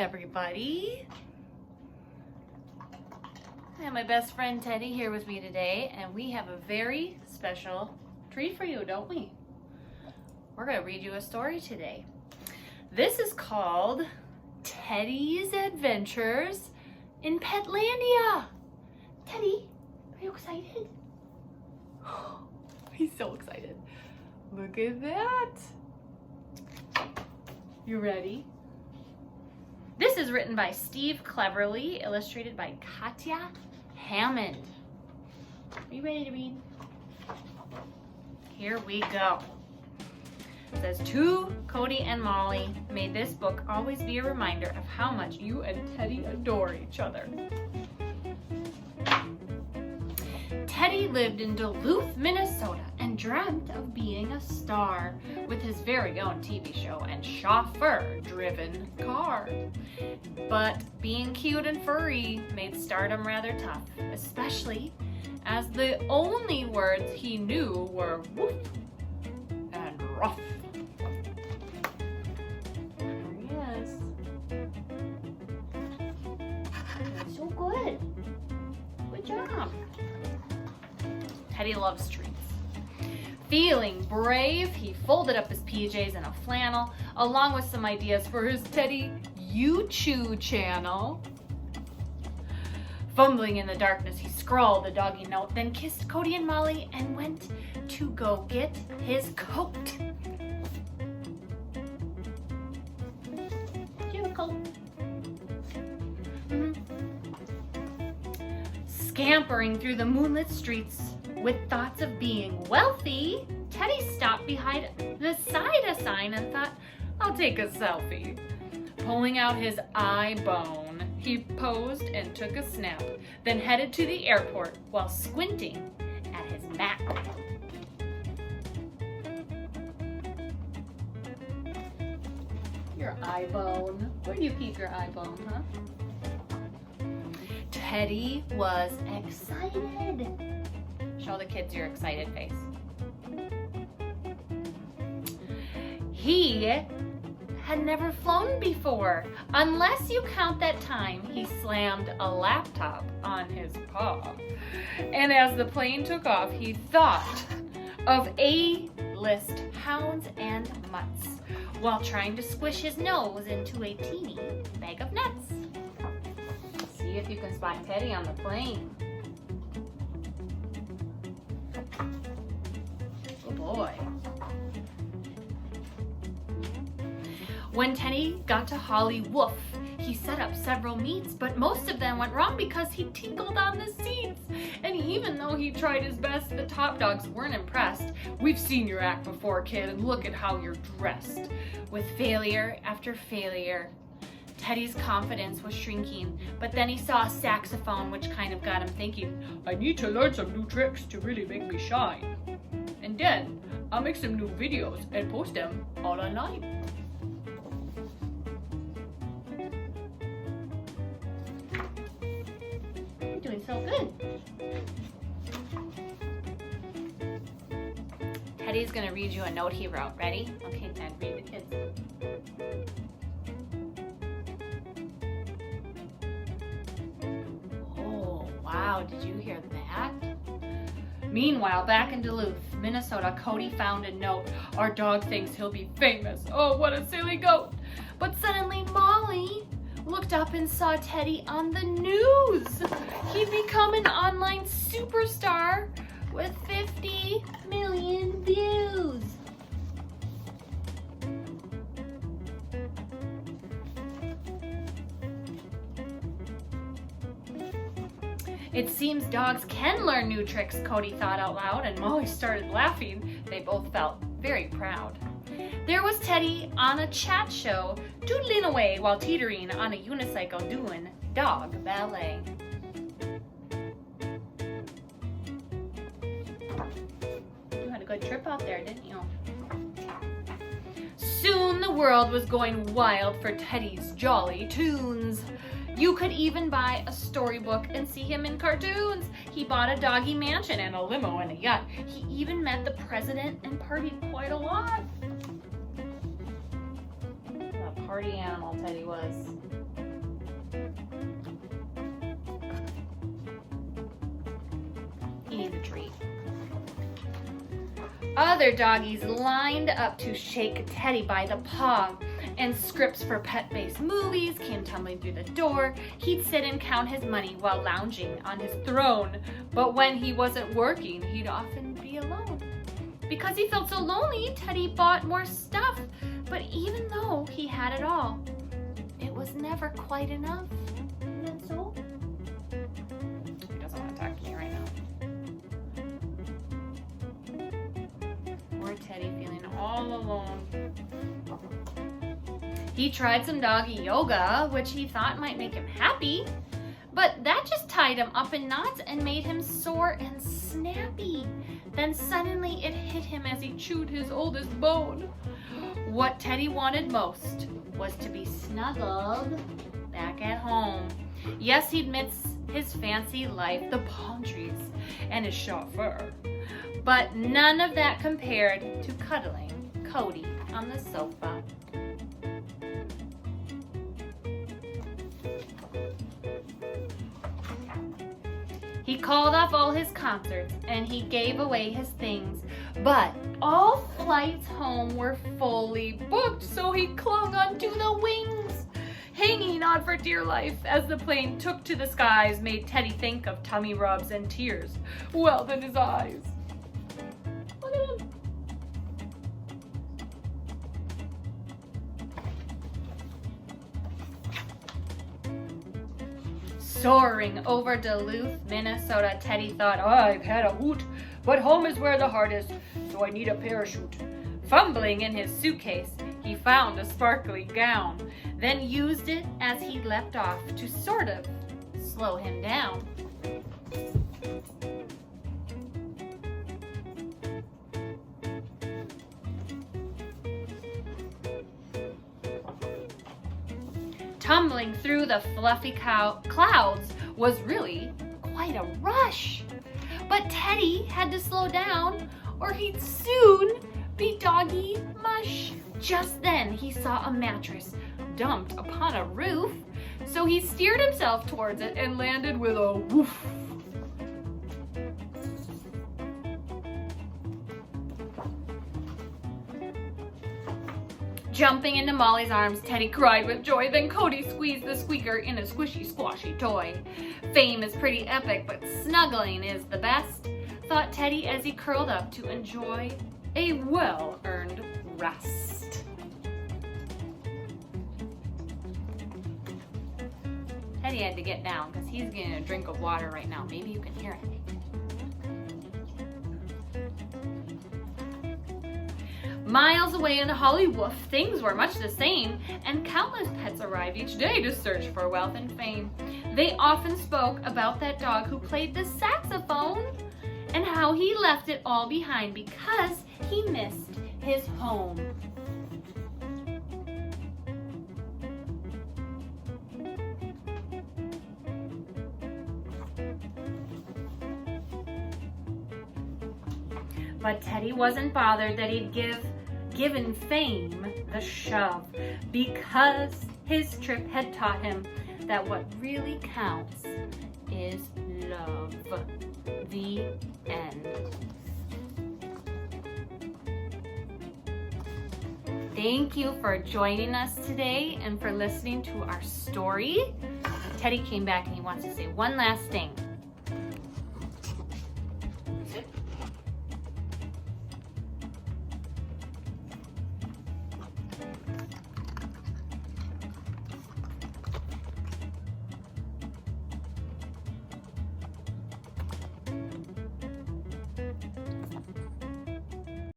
everybody. I have my best friend Teddy here with me today, and we have a very special treat for you, don't we? We're going to read you a story today. This is called Teddy's Adventures in Petlandia. Teddy, are you excited? He's so excited. Look at that. You ready? This is written by Steve Cleverly, illustrated by Katya Hammond. Are you ready to read? Here we go. It says, to Cody and Molly, may this book always be a reminder of how much you and Teddy adore each other. Teddy lived in Duluth, Minnesota, and dreamt of being a star with his very own TV show and chauffeur-driven car. But being cute and furry made stardom rather tough, especially as the only words he knew were woof and ruff. There he is. So good. Good job. Teddy loves treats. Feeling brave, he folded up his PJs in a flannel, along with some ideas for his Teddy You Chew channel. Fumbling in the darkness, he scrawled a doggy note, then kissed Cody and Molly and went to go get his coat. Do you have a coat? Scampering through the moonlit streets with thoughts of being wealthy, Teddy stopped behind the sign and thought, I'll take a selfie. Pulling out his eye bone, he posed and took a snap, then headed to the airport while squinting at his map. Your eye bone. Where do you keep your eye bone, huh? Teddy was excited. Show the kids your excited face. He had never flown before, unless you count that time he slammed a laptop on his paw. And as the plane took off, he thought of A-list hounds and mutts while trying to squish his nose into a teeny bag of nuts. See if you can spot Teddy on the plane. Good boy. When Teddy got to Hollywoof, he set up several meets, but most of them went wrong because he tinkled on the seats. And even though he tried his best, the top dogs weren't impressed. We've seen your act before, kid, and look at how you're dressed. With failure after failure, Teddy's confidence was shrinking, but then he saw a saxophone, which kind of got him thinking, I need to learn some new tricks to really make me shine. And then I'll make some new videos and post them all online. You're doing so good. Teddy's gonna read you a note he wrote. Ready? Okay, Ted, read the kids. Wow, did you hear that? Meanwhile, back in Duluth, Minnesota, Cody found a note. Our dog thinks he'll be famous. Oh, what a silly goat. But suddenly Molly looked up and saw Teddy on the news. He'd become an online superstar with 50 million views. It seems dogs can learn new tricks, Cody thought out loud, and Molly started laughing. They both felt very proud. There was Teddy on a chat show, doodling away while teetering on a unicycle doing dog ballet. You had a good trip out there, didn't you? Soon the world was going wild for Teddy's jolly tunes. You could even buy a storybook and see him in cartoons. He bought a doggy mansion and a limo and a yacht. He even met the president and partied quite a lot. What a party animal Teddy was. treat. Other doggies lined up to shake Teddy by the paw, and scripts for pet-based movies came tumbling through the door. He'd sit and count his money while lounging on his throne, but when he wasn't working, he'd often be alone. Because he felt so lonely, Teddy bought more stuff, but even though he had it all, it was never quite enough. Isn't that so? He doesn't want to talk to me right now. Poor Teddy, feeling all alone. He tried some doggy yoga, which he thought might make him happy, but that just tied him up in knots and made him sore and snappy. Then suddenly it hit him as he chewed his oldest bone. What Teddy wanted most was to be snuggled back at home. Yes, he'd miss his fancy life, the palm trees, and his short fur. But none of that compared to cuddling Cody on the sofa. He called off all his concerts and he gave away his things, but all flights home were fully booked, so he clung onto the wings, hanging on for dear life as the plane took to the skies, made Teddy think of tummy rubs and tears welled in his eyes. Look at him. Soaring over Duluth, Minnesota, Teddy thought, I've had a hoot, but home is where the heart is, so I need a parachute. Fumbling in his suitcase, he found a sparkly gown, then used it as he leapt off to sort of slow him down. Tumbling through the fluffy clouds was really quite a rush. But Teddy had to slow down or he'd soon be doggy mush. Just then he saw a mattress dumped upon a roof, so he steered himself towards it and landed with a woof. Jumping into Molly's arms, Teddy cried with joy. Then Cody squeezed the squeaker in a squishy, squashy toy. Fame is pretty epic, but snuggling is the best, thought Teddy as he curled up to enjoy a well-earned rest. Teddy had to get down because he's getting a drink of water right now. Maybe you can hear it. Miles away in Hollywoof, things were much the same, and countless pets arrived each day to search for wealth and fame. They often spoke about that dog who played the saxophone and how he left it all behind because he missed his home. But Teddy wasn't bothered that he'd given fame the shove, because his trip had taught him that what really counts is love. The end. Thank you for joining us today and for listening to our story. Teddy came back and he wants to say one last thing.